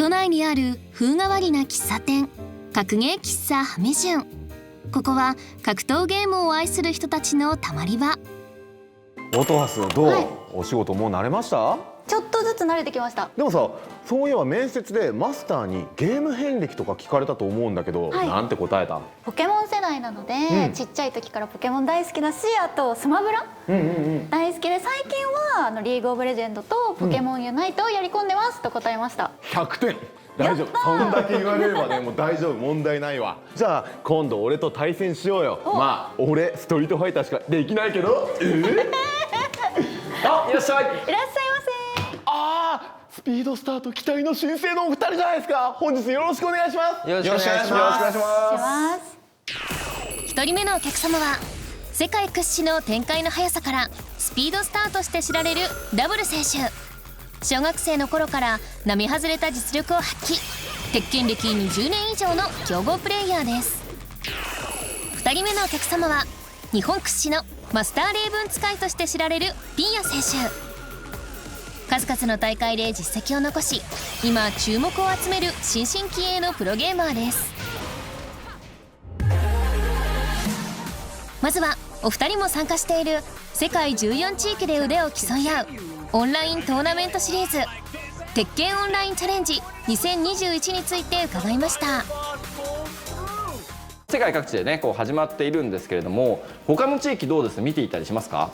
都内にある風変わりな喫茶店、格ゲー喫茶ハメジュン。ここは格闘ゲームを愛する人たちのたまり場。音羽どう、はい、お仕事もう慣れました？ちょっとずつ慣れてきました。でもさ、そういえば面接でマスターにゲーム遍歴とか聞かれたと思うんだけど、はい、なんて答えた？ポケモン世代なので、ちっちゃい時からポケモン大好きだし、あとスマブラ大好きで、最近はリーグオブレジェンドとポケモンユナイトをやり込んでますと答えました。100点。大丈夫、そんだけ言われればね、もう大丈夫、問題ないわ。じゃあ今度俺と対戦しようよ。まあ俺ストリートファイターしかできないけどあ、いらっしゃい。いらっしゃいませ。スピードスタート期待の新星のお二人じゃないですか。本日よろしくお願いします。よろしくお願いします。1人目のお客様は世界屈指の展開の速さからスピードスターとして知られるダブル選手。小学生の頃から並外れた実力を発揮。鉄拳歴20年以上の強豪プレイヤーです。2人目のお客様は日本屈指のマスターレイブン使いとして知られるピンヤ選手。数々の大会で実績を残し、今注目を集める新進気鋭のプロゲーマーです。まずはお二人も参加している世界14地域で腕を競い合うオンライントーナメントシリーズ鉄拳オンラインチャレンジ2021について伺いました。世界各地でね、こう始まっているんですけれども、他の地域どうです？見ていたりしますか？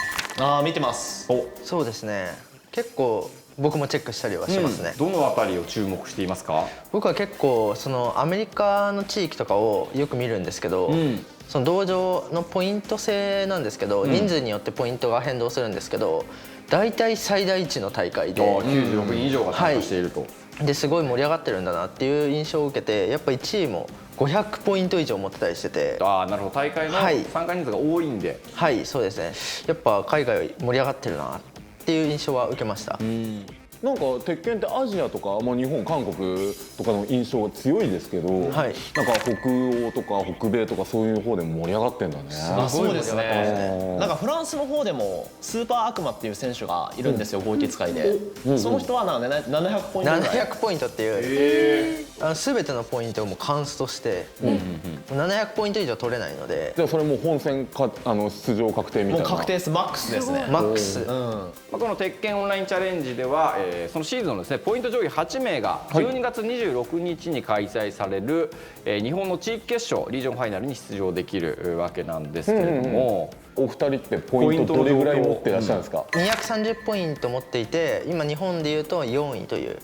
見てます。そうですね、結構僕もチェックしたりはしますね。どのあたりを注目していますか？僕は結構そのアメリカの地域とかをよく見るんですけど、その道場のポイント制なんですけど、人数によってポイントが変動するんですけど、大体最大値の大会で96人以上が参加していると、ですごい盛り上がってるんだなっていう印象を受けて、やっぱ1位も500ポイント以上持ってたりしてて。なるほど、大会の参加人数が多いんで、はい、そうですね。やっぱ海外盛り上がってるなっていう印象は受けました。なんか鉄拳ってアジアとか、日本、韓国とかの印象が強いですけど、なんか北欧とか北米とかそういう方でも盛り上がってんだね。そうですね。なんかフランスの方でもスーパー悪魔っていう選手がいるんですよ、合気使いで。その人はなんか700ポイントぐらい。700ポイントっていう全てのポイントをもうカンストして700ポイント以上取れないので。じゃあそれもう本戦か出場確定みたいな。もう確定です。マックスですね。マックス。この鉄拳オンラインチャレンジでは、そのシーズンのですね、ポイント上位8名が12月26日に開催される、日本の地域決勝リージョンファイナルに出場できるわけなんですけれども、お二人ってポイントどれぐらい持ってらっしゃるんですか？230ポイント持っていて、今日本でいうと4位という。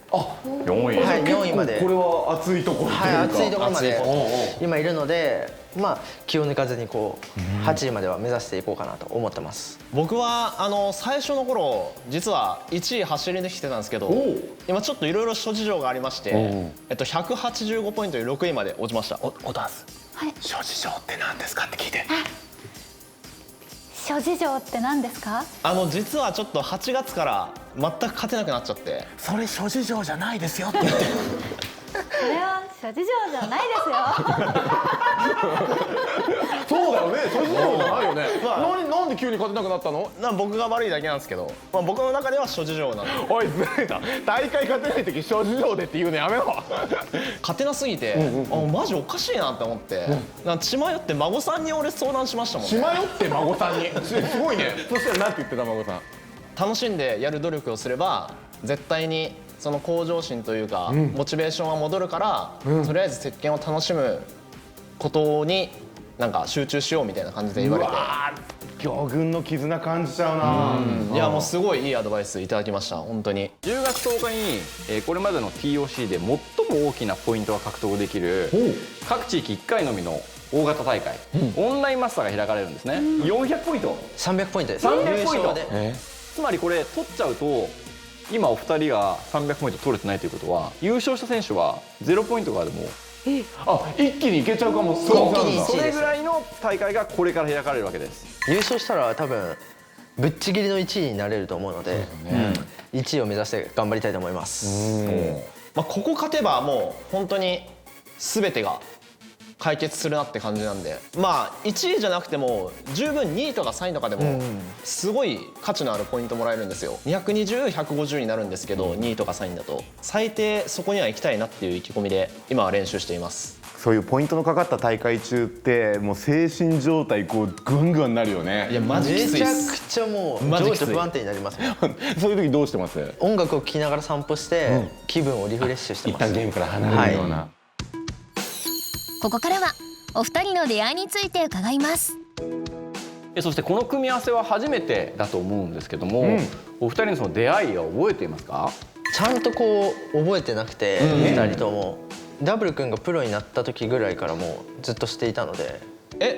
4位。はい、4位まで。これは熱いところというか。はい、熱いところまで今いるので、気を抜かずにこう8位までは目指していこうかなと思ってます。僕は最初の頃実は1位走り抜けてたんですけど、今ちょっといろいろ諸事情がありまして、185ポイントで6位まで落ちました。おダンス。はい。諸事情って何ですかって聞いて。諸事情って何ですか？実はちょっと8月から全く勝てなくなっちゃって。それ諸事情じゃないですよって言ってる。それは諸事情じゃないですよ。そうだよね、諸事情じゃないよね。なんで急に勝てなくなったの？僕が悪いだけなんですけど、僕の中では諸事情なんで。おい、ずれた。大会勝てない時諸事情でって言うのやめろ。勝てなすぎて、マジおかしいなって思って、血迷って孫さんに俺相談しましたもんね。血迷って孫さんに。すごいね。そしたら何て言ってた孫さん？楽しんでやる努力をすれば絶対にその向上心というか、モチベーションが戻るから、とりあえず鉄拳を楽しむことになんか集中しようみたいな感じで言われて。魚群の絆感じちゃうな。いや、もうすごいいいアドバイスいただきました。本当に。10月10日に、これまでの TOC で最も大きなポイントが獲得できる各地域1回のみの大型大会、オンラインマスターが開かれるんですね。400ポイント、300ポイントです。300ポイント。つまりこれ取っちゃうと、今お二人が300ポイント取れてないということは、優勝した選手は0ポイントからでも一気にいけちゃうかも。それぐらいの大会がこれから開かれるわけです。優勝したら多分ぶっちぎりの1位になれると思うので、1位を目指して頑張りたいと思います。ここ勝てばもう本当に全てが解決するなって感じなんで、まあ1位じゃなくても十分2位とか3位とかでもすごい価値のあるポイントもらえるんですよ。220、150になるんですけど、2位とか3位だと最低そこには行きたいなっていう意気込みで今は練習しています。そういうポイントのかかった大会中ってもう精神状態こうグングンなるよね。いやマジきめちゃついっす。くちゃもうマジきつい情緒不安定になりますね。そういう時どうしてます？音楽を聴きながら散歩して気分をリフレッシュして一ます。旦ゲームから離れるような、ここからはお二人の出会いについて伺います。そしてこの組み合わせは初めてだと思うんですけども、お二人のその出会いは覚えていますか？ちゃんとこう覚えてなくて、2人ともダブル君がプロになった時ぐらいからもうずっとしていたので。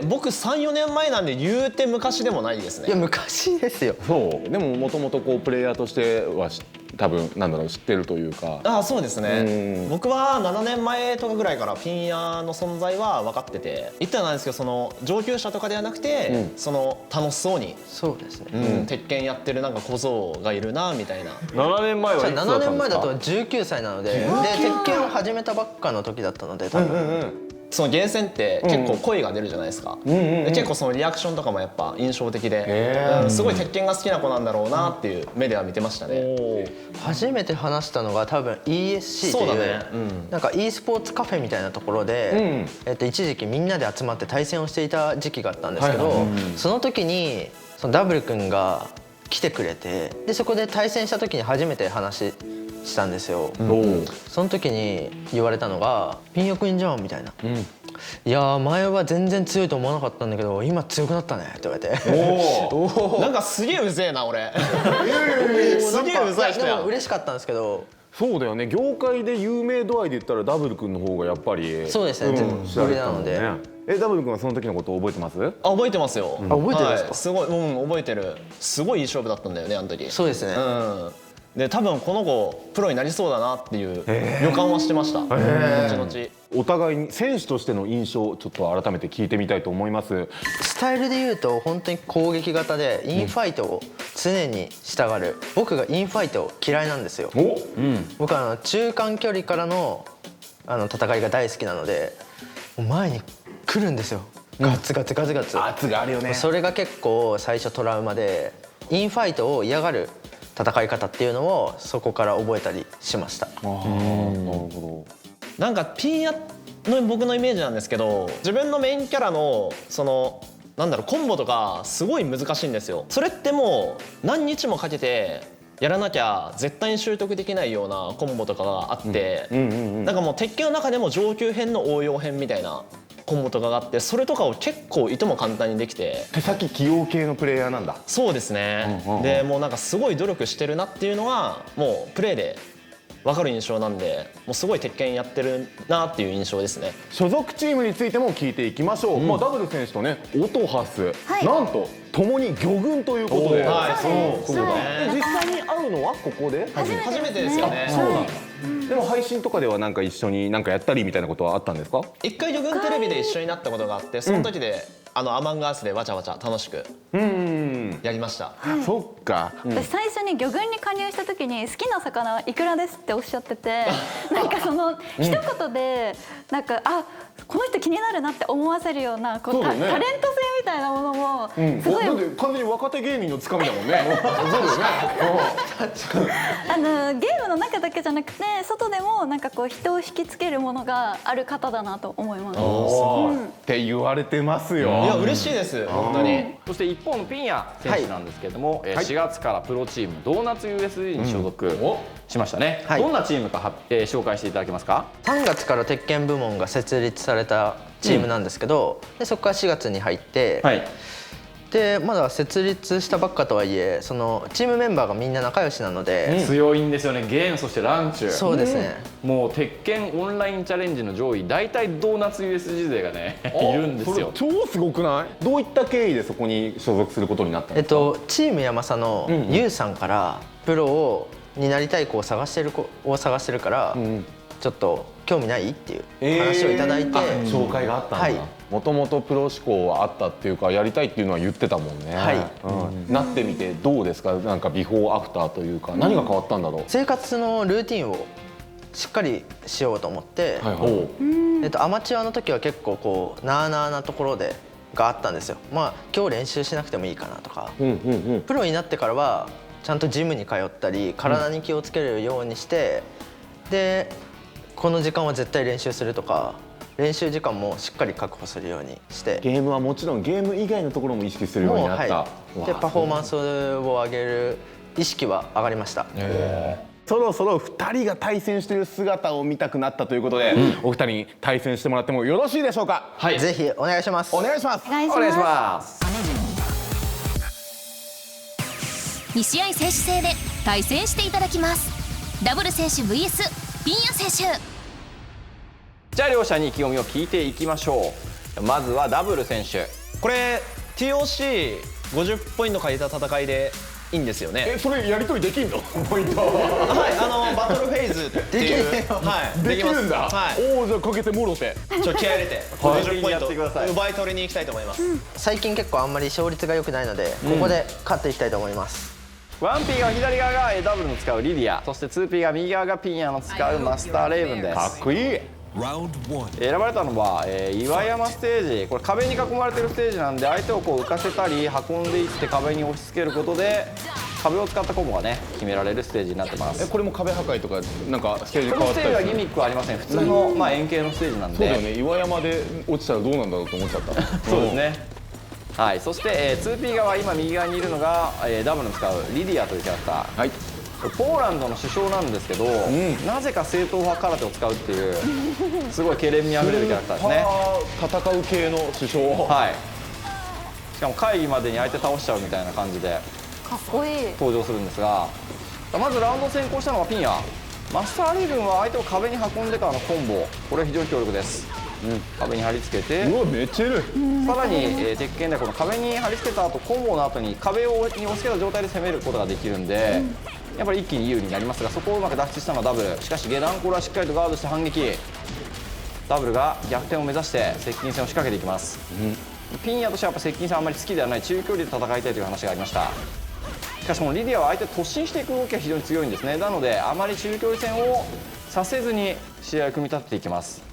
僕3、4年前なんで言うて昔でもないですね。いや昔ですよ。そうでももともとこうプレイヤーとしては多分なんだろう知ってるというか。ああそうですね。僕は7年前とかぐらいからピンヤの存在は分かってて、言ったらなんですけどその上級者とかではなくて、その楽しそうに、そうですね。鉄拳やってるなんか小僧がいるなみたいな。7年前はいつだったんですか？ 7年前だと19歳なので、鉄拳を始めたばっかの時だったので多分。そのゲーセンって結構声が出るじゃないですか。で結構そのリアクションとかもやっぱ印象的で、すごい鉄拳が好きな子なんだろうなっていう目では見てましたね。初めて話したのが多分 ESC というそうだね。なんか e スポーツカフェみたいなところで、一時期みんなで集まって対戦をしていた時期があったんですけど、その時にそのダブル君が来てくれて、でそこで対戦した時に初めて話したんですよ。その時に言われたのが「ピンヨクインじゃん」みたいな。いやー前は全然強いと思わなかったんだけど今強くなったねって言われて。なんかすげえうぜえな俺。すげえうざい人やん。でも嬉しかったんですけど。そうだよね。業界で有名度合いで言ったらダブル君の方がやっぱりそうですね。知られてたなので。ダブル君はその時のことを覚えてます？あ覚えてますよ。覚えてるんですか？すごい覚えてる。すごいいい勝負だったんだよねあの時。そうですね。で多分この子プロになりそうだなっていう予感はしてました。後々。お互いに選手としての印象をちょっと改めて聞いてみたいと思います。スタイルで言うと本当に攻撃型でインファイトを常にしたがる。僕がインファイト嫌いなんですよ。僕は中間距離からの戦いが大好きなので前に来るんですよ。ガツガツガツガツ。圧があるよね。それが結構最初トラウマでインファイトを嫌がる戦い方っていうのをそこから覚えたりしました。なるほど。なんかピンヤの僕のイメージなんですけど、自分のメインキャラのそのなんだろうコンボとかすごい難しいんですよ。それってもう何日もかけてやらなきゃ絶対に習得できないようなコンボとかがあって、なんかもう鉄拳の中でも上級編の応用編みたいなコンボとかがあって、それとかを結構いとも簡単にできて。手先器用系のプレイヤーなんだ。そうですね。でもうなんかすごい努力してるなっていうのはもうプレーで分かる印象なんで、もうすごい鉄拳やってるなっていう印象ですね。所属チームについても聞いていきましょう。ダブル選手とねオトハス、なんと共に魚群ということで、そうだね。実際に会うのはここで初めてですよね。そうなんだ。でも配信とかではなんか一緒になんかやったりみたいなことはあったんですか？一回魚群テレビで一緒になったことがあって、その時でアマンガースでわちゃわちゃ楽しくやりました。そっか。私最初に魚群に加入した時に好きな魚はイクラですっておっしゃってて、なんかその一言でなんかこの人気になるなって思わせるようなタレント性みたいなものもすごい。だって完全に若手芸人のつかみだもんね。そうだよね。ゲームの中だけじゃなくて外でもなんかこう人を引きつけるものがある方だなと思います。って言われてますよ。いや嬉しいです本当に。そして一方のピンヤ選手なんですけれども、4月からプロチームドーナツ USD に所属しましたね。どんなチームか紹介していただけますか？3月から鉄拳部門が設立されたチームなんですけど、でそこから4月に入って、でまだ設立したばっかとはいえそのチームメンバーがみんな仲良しなので、強いんですよね。ゲンそしてランチュ。そうですね。もう鉄拳オンラインチャレンジの上位大体ドーナツ USG 勢がねいるんですよ。超すごくない？どういった経緯でそこに所属することになったんですか？チームヤマサのユウさんからプロになりたい子を探してるから、ちょっと興味ないっていう話をいただいて、紹介があったんだ。もともとプロ志向はあったっていうかやりたいっていうのは言ってたもんね。なってみてどうですか？なんかビフォーアフターというか何が変わったんだろう？生活のルーティンをしっかりしようと思って、はいはいアマチュアの時は結構こうなあなあなところでがあったんですよ。まあ今日練習しなくてもいいかなとか、プロになってからはちゃんとジムに通ったり体に気をつけるようにして、でこの時間は絶対練習するとか、練習時間もしっかり確保するようにしてゲームはもちろんゲーム以外のところも意識するようになった、はい、でパフォーマンスを上げる意識は上がりました。そろそろ2人が対戦している姿を見たくなったということで、お二人に対戦してもらってもよろしいでしょうか。はいぜひお願いします。お願いします。お願いしお願いします。ます2試合選手制で対戦していただきます。ダブル選手 vs ピンヤ選手。じゃあ両者に意気込みを聞いていきましょう。まずはダブル選手。これ TOC50 ポイント借りた戦いでいいんですよね。それやり取りできんの？ポイントはい、バトルフェーズっていうはいできるんだ。はいおお、じゃあかけてもろて。気合い入れてはい50ポインやってくださいト奪い取りに行きたいと思います。最近結構あんまり勝率が良くないので、ここで勝っていきたいと思います。 1P が左側がダブルの使うリディア、そして 2P が右側がピンヤの使うマスターレイブンです。かっこいい。選ばれたのは、岩山ステージ。これ壁に囲まれてるステージなんで、相手をこう浮かせたり運んでいって壁に押し付けることで壁を使ったコンボがね決められるステージになってます。これも壁破壊とかなんかステージこのス変わったりするテージはギミックはありません。普通の、円形のステージなんで。そうだよね。岩山で落ちたらどうなんだろうと思っちゃったそうですね。はい、そして、2P 側、今右側にいるのが、ダブルの使うリディアというキャラクター。はい。ポーランドの首相なんですけど、なぜか正統派空手を使うっていうすごいけれんみあふれるキャラクターですね。戦う系の首相。はい。しかも会議までに相手倒しちゃうみたいな感じでかっこいい。登場するんですが、まずラウンドを先行したのはピンヤ。マスターリーブンは相手を壁に運んでからのコンボ、これは非常に強力です。壁に貼り付けて、うわ、めっちゃいる。さらに、鉄拳ではこの壁に貼り付けた後コンボの後に壁に押し付けた状態で攻めることができるんで、やっぱり一気に有利になりますが、そこをうまく脱出したのはダブル。しかし下段これはしっかりとガードして反撃。ダブルが逆転を目指して接近戦を仕掛けていきます、ピンヤとしてはやっぱ接近戦あんまり好きではない、中距離で戦いたいという話がありました。しかしこのリディアは相手を突進していく動きが非常に強いんですね。なのであまり中距離戦をさせずに試合を組み立てていきます。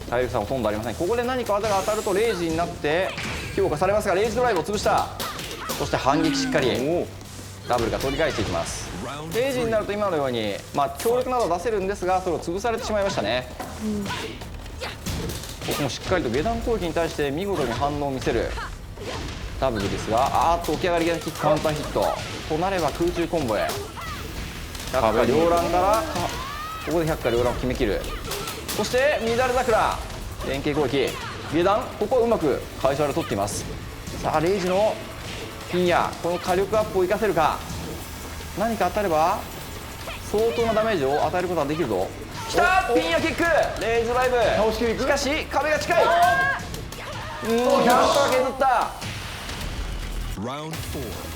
体力差ほとんどありません。ここで何か技が当たるとレイジになって評価されますが、レイジドライブを潰した。そして反撃しっかりダブルが取り返していきます。レイジになると今のように、強力などは出せるんですが、それを潰されてしまいましたね。ここもしっかりと下段攻撃に対して見事に反応を見せるダブルですが、起き上がりがキックカウンターヒットとなれば空中コンボへ100か両乱からここで100か両乱を決めきる。そして乱れ桜連携攻撃下段、ここはうまく返し技を取っています。さあレイジのピンヤ、この火力アップを生かせるか。何か当たれば相当なダメージを与えることができるぞ。きたピンヤキック、レイジドライブ倒しきりいく。しかし壁が近い。キャンパー削った。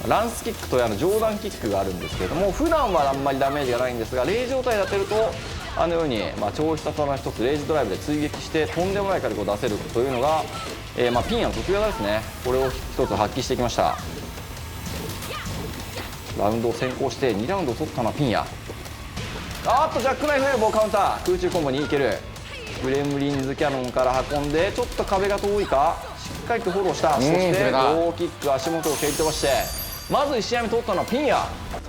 ランスキックという上段キックがあるんですけれども、普段はあんまりダメージがないんですが、レイ状態で当てるとあのように、超必殺技の一つレイジドライブで追撃してとんでもない火力を出せるというのが、ピンヤの得意技ですね。これを一つ発揮してきました。ラウンドを先行して2ラウンドを取ったのはピンヤ。ジャックナイフエルボーカウンター、空中コンボにいける。グレムリンズキャノンから運んでちょっと壁が遠いか、しっかりとフォローした。そしてローキック、足元を蹴り飛ばしてまず1試合目取ったのはピンヤ。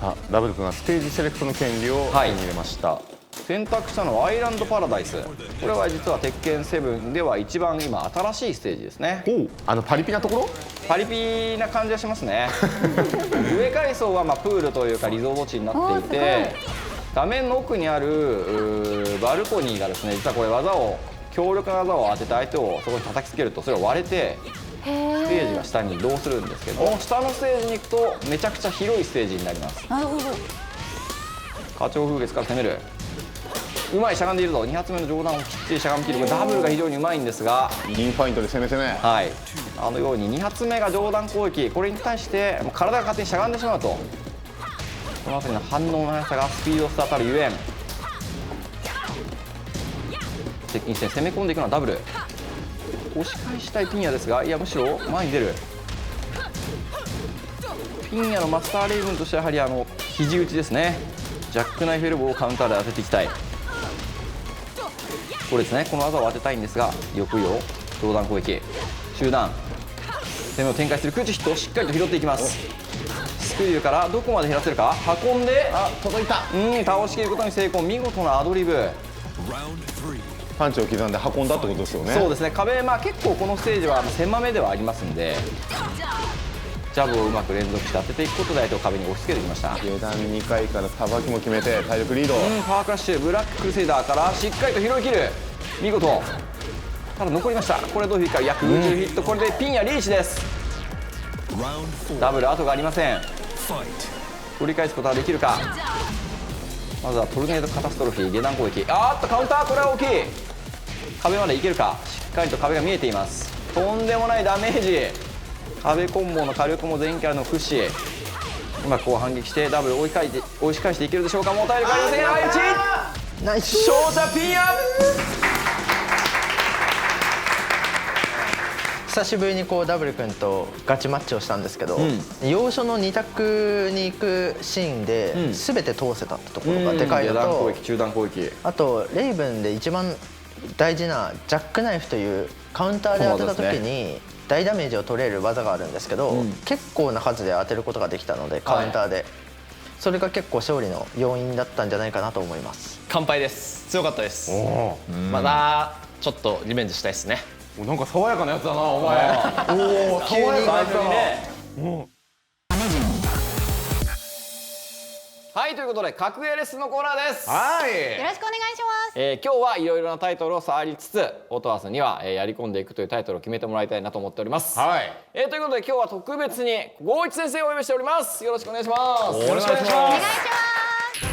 さあ、ダブル君がステージセレクトの権利を手に入れました。選択したのはアイランドパラダイス。これは実は鉄拳7では一番今新しいステージですね。パリピなところ？パリピな感じがしますね。上階層はプールというかリゾート地になっていて、画面の奥にあるバルコニーがですね、実はこれ強力な技を当てて相手をそこに叩きつけるとそれを割れてステージが下に移動するんですけど、下のステージに行くとめちゃくちゃ広いステージになります。なるほど。花鳥風月から攻める。うまい、しゃがんでいるぞ。2発目の上段をきっちりしゃがみ切る。これダブルが非常にうまいんですが、インファイントで攻め攻め。はい、あのように2発目が上段攻撃、これに対してもう体が勝手にしゃがんでしまうと、この辺りの反応の速さがスピードスターたるゆえん。接近戦攻め込んでいくのはダブル。押し返したいピンヤですが、いやむしろ前に出る。ピンヤのマスターレイブンとしてはやはり肘打ちですね。ジャックナイフエルボーをカウンターで当てていきたい。これですね、この技を当てたいんですが、抑揚、上段攻撃、中段攻めを展開する空中ヒットをしっかりと拾っていきます。スクリルからどこまで減らせるか、運んで、届いた。倒しきることに成功。見事なアドリブ。パンチを刻んで運んだってことですよね。そうですね、壁、結構このステージは狭めではありますんで、ジャブをうまく連続して当てていくことで相手を壁に押し付けてきました。下段2回からさばきも決めて体力リード。パワークラッシュ、ブラッククルセイダーからしっかりと拾いきる。見事。ただ残りました。これどういうか、空中ヒット、これでピンやリーチです。ダブル後がありません。取り返すことはできるか。まずはトルネードカタストロフィー、下段攻撃。カウンター、これは大きい。壁までいけるか。しっかりと壁が見えています。とんでもないダメージ。壁コンボの火力も全キャラの駆使。うまくこう反撃してダブル追い返していけるでしょうか。もう体力ありません。ナイス。勝者ピンアップ。久しぶりにこうダブル君とガチマッチをしたんですけど、要所の2択に行くシーンで全て通せたってところがでかいの下段攻と、撃、中段攻撃。あとレイブンで一番大事なジャックナイフというカウンターで当てた時に大ダメージを取れる技があるんですけど、結構な数で当てることができたのでカウンターで、それが結構勝利の要因だったんじゃないかなと思います。乾杯です。強かったです。またちょっとリベンジしたいですね。なんか爽やかなやつだなお前。おお、爽やかなやつだな。はい、ということで格ゲーレッスンのコーナーです。はい。よろしくお願いします。今日はいろいろなタイトルを触りつつ、オトアスには、やり込んでいくというタイトルを決めてもらいたいなと思っております。はい。ということで今日は特別に郷一先生をお呼びしております。よろしくお願いします。よろしくお願いしお願います。しま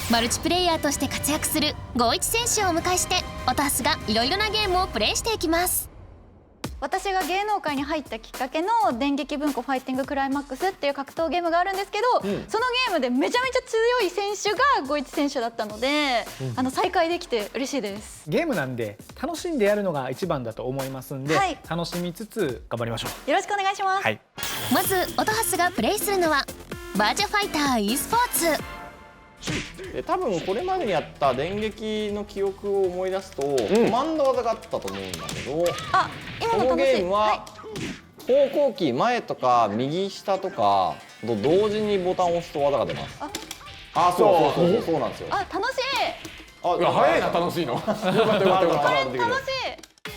す。マルチプレイヤーとして活躍する郷一選手をお迎えして、オタハスがいろいろなゲームをプレイしていきます。私が芸能界に入ったきっかけの電撃文庫ファイティングクライマックスっていう格闘ゲームがあるんですけど、そのゲームでめちゃめちゃ強い選手が郷一選手だったので、再会できて嬉しいです。ゲームなんで楽しんでやるのが一番だと思いますんで、はい楽しみつつ頑張りましょう。よろしくお願いします。はい。まずオタハスがプレイするのはバーチャファイター e スポーツ。多分これまでにやった電撃の記憶を思い出すと、コマンド技があったと思うんだけど、あ、今このの楽しい。ゲームは方向キー前とか右下とかと同時にボタンを押すと技が出ます。そうなんですよ。あ、楽しい。早いな、楽しいの。よかったよかったよかった。これ楽しい。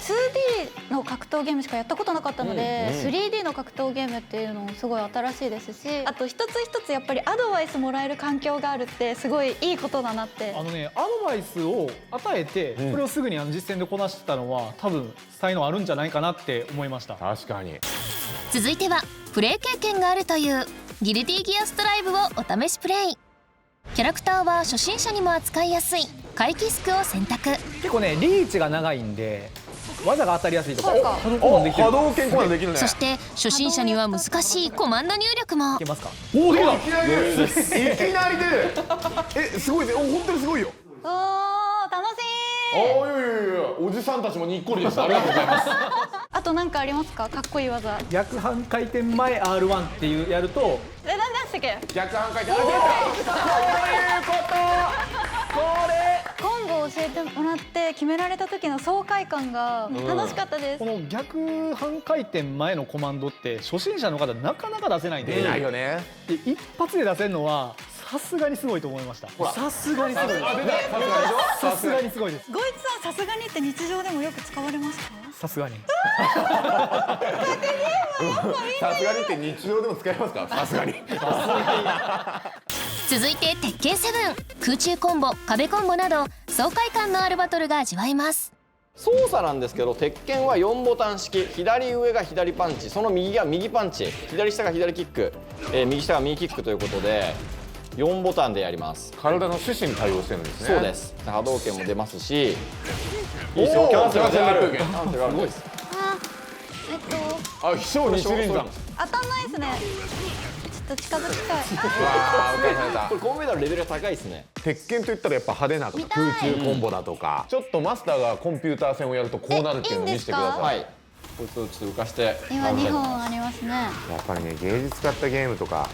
2D の格闘ゲームしかやったことなかったので、3D の格闘ゲームっていうのもすごい新しいですし、あと一つ一つやっぱりアドバイスもらえる環境があるってすごいいいことだなって。アドバイスを与えて、それをすぐに実践でこなしてたのは多分才能あるんじゃないかなって思いました。確かに。続いてはプレイ経験があるというギルティギアストライブをお試しプレイ。キャラクターは初心者にも扱いやすい怪奇スクを選択。結構リーチが長いんで技が当たりやすいとか。そうか波動コマンできる。波動拳コマンできるね。そして初心者には難しいコマンド入力もいけますか。おお、いきなり出る。いきなり出る。すごいね。本当にすごいよ。おー、楽しい。おー、いやいやいや、おじさんたちもにっこりでした。ありがとうございます。あと何かありますか？かっこいい技。逆半回転前 R1 っていうやると何でしたっけ？逆半回転。あ、出コンボを教えてもらって決められた時の爽快感が楽しかったです。この逆半回転前のコマンドって初心者の方なかなか出せないんで、出ないよね。で一発で出せるのはさすがにすごいと思いました。さすがにすごい。さすがにすごいです。ゴイツさん、さすがにって日常でもよく使われますか？さすがに。さすがにって日常でも使えますか？さすがに。続いて鉄拳7、空中コンボ、壁コンボなど爽快感のあるバトルが味わえます。操作なんですけど、鉄拳は4ボタン式、左上が左パンチ、その右が右パンチ、左下が左キック、右下が右キックということで4ボタンでやります。体の趣旨に対応してるんですね。そうです。波動拳も出ますし、いいおですよ。ー、キャンセルが全部ある。キャンセルキャンセルがあるんです。あ、あ、秘書日輪山。当たんないですね。ちょっと近づきたい。これ金メダルレベルが高いですね。鉄拳といったらやっぱ派手な見たい空中コンボだとか、ちょっとマスターがコンピューター戦をやるとこうなるっていうのを見せてください。はい。こいつをちょっと浮かして今2本ありますね。やっぱりね、芸術使ったゲームとか、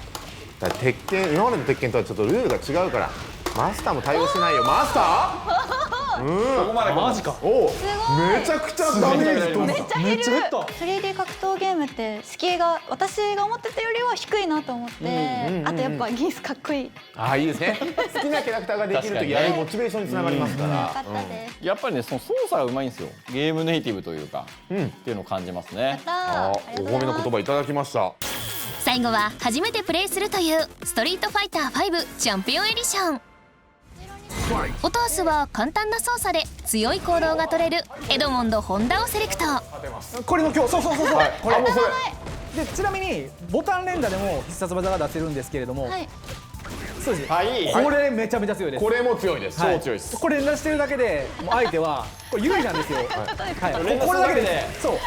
だから鉄拳、今までの鉄拳とはちょっとルールが違うから、マスターも対応してないよ。マスター？ここまでマジか。お、めちゃくちゃダメージと。めっちゃ減る。めっちゃ減った。 3D 格闘ゲームって敷居が私が思ってたよりは低いなと思って、あとやっぱギースかっこいい。あ、いいですね。好きなキャラクターができるとやるモチベーションにつながりますから。よかったです。やっぱりねその操作がうまいんですよ。ゲームネイティブというか、っていうのを感じますね。やったー。あ、お褒めの言葉いただきました。最後は初めてプレイするというストリートファイター5チャンピオンエディション。オトアスは簡単な操作で強い行動が取れるエドモンド・ホンダをセレクト。これの今日、そうこれ。もうそれ。でちなみにボタン連打でも必殺技が出せるんですけれども、はい。そうです。はいこれめちゃめちゃ強いです。これも強いです。はい超強いです。これ連打してるだけでもう相手はこれ有利なんですよ。はい。連打すこれだけでるだけでそう。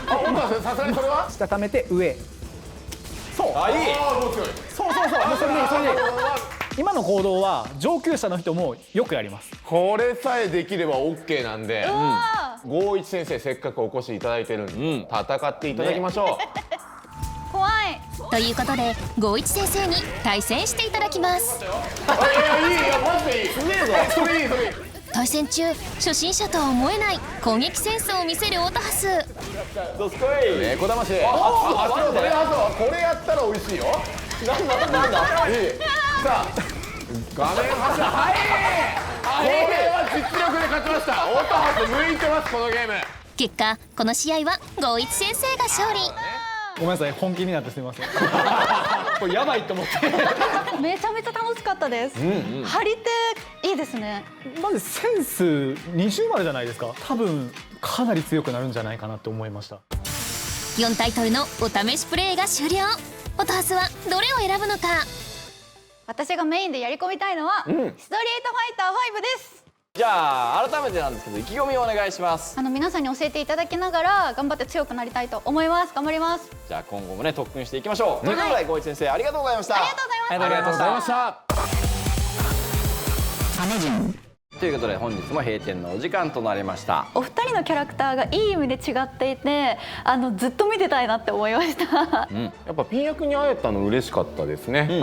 あ、本当はさすがにそれは？下溜めて上。そう。あ、いい。あ、もう強い。そうもうそれでいいそれでいい。今の行動は上級者の人もよくやります。これさえできれば OK なんで。うわゴーイチ先生せっかくお越しいただいてるんで、戦っていただきましょー、怖い。ということでゴーイチ先生に対戦していただきます。う。いやいい、マジでいい。それいい。対戦中初心者とは思えない攻撃センスを見せるオトハス。どうすこい。猫だまし。これやったら美味しいよ。なんだ。いい。さあ、画面端。はい。これは実力で勝ちました。オトハス向いてます、このゲーム。結果この試合はゴーイチ先生が勝利。ごめんなさい、本気になってすみません。これやばいと思って。めちゃめちゃ楽しかったです。張り手いいですね。まずセンス20じゃないですか。多分かなり強くなるんじゃないかなと思いました。4タイトルのお試しプレイが終了。オトハスはどれを選ぶのか。私がメインでやり込みたいのは、ストリートファイター5です。じゃあ改めてなんですけど意気込みをお願いします。皆さんに教えていただきながら頑張って強くなりたいと思います。頑張ります。じゃあ今後もね特訓していきましょう。ということでゴーイチ先生ありがとうございました。ありがとうございました。ありがとうございました。サメ人ということで本日も閉店のお時間となりました。お二人のキャラクターがいい意味で違っていて、ずっと見てたいなって思いました。やっぱピン役に会えたの嬉しかったですね。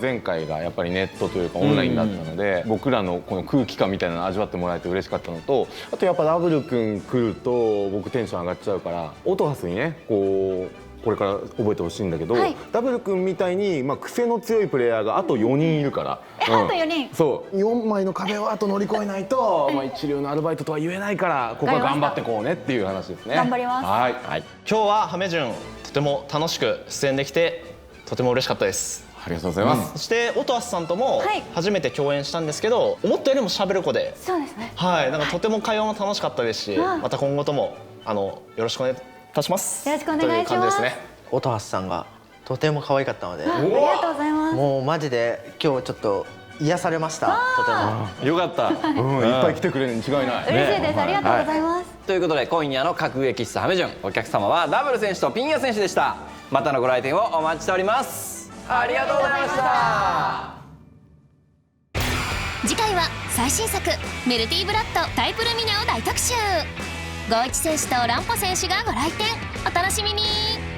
前回がやっぱりネットというかオンラインだったので、僕らのこの空気感みたいなのを味わってもらえて嬉しかったのと、あとやっぱダブル君来ると僕テンション上がっちゃうから、オトハスにねこれから覚えてほしいんだけど、はいダブル君みたいに癖の強いプレイヤーがあと4人いるから。あと4人。そう4枚の壁をあと乗り越えないと、一流のアルバイトとは言えないから、ここは頑張ってこうねっていう話ですね。頑張ります。はい。はい。今日はハメ順とても楽しく出演できてとても嬉しかったです。ありがとうございます。そしてオトアスさんともはい初めて共演したんですけど、思ったよりも喋る子で、そうですね。はい、なんかとても会話も楽しかったですし、また今後ともよろしくお願いいたします。よろしくお願いしますという感じですね。オトハスさんがとても可愛かったので、ありがとうございます。もうマジで今日ちょっと癒されました。とても。よかった。いっぱい来てくれるに違いない。嬉しいです。ありがとうございます。ということで今夜の格ゲー喫茶ハメ順、お客様はダブル選手とピンヤ選手でした。またのご来店をお待ちしております。ありがとうございました。次回は最新作メルティーブラッドタイプルミネを大特集。ゴーイチ選手とランポ選手がご来店。お楽しみに。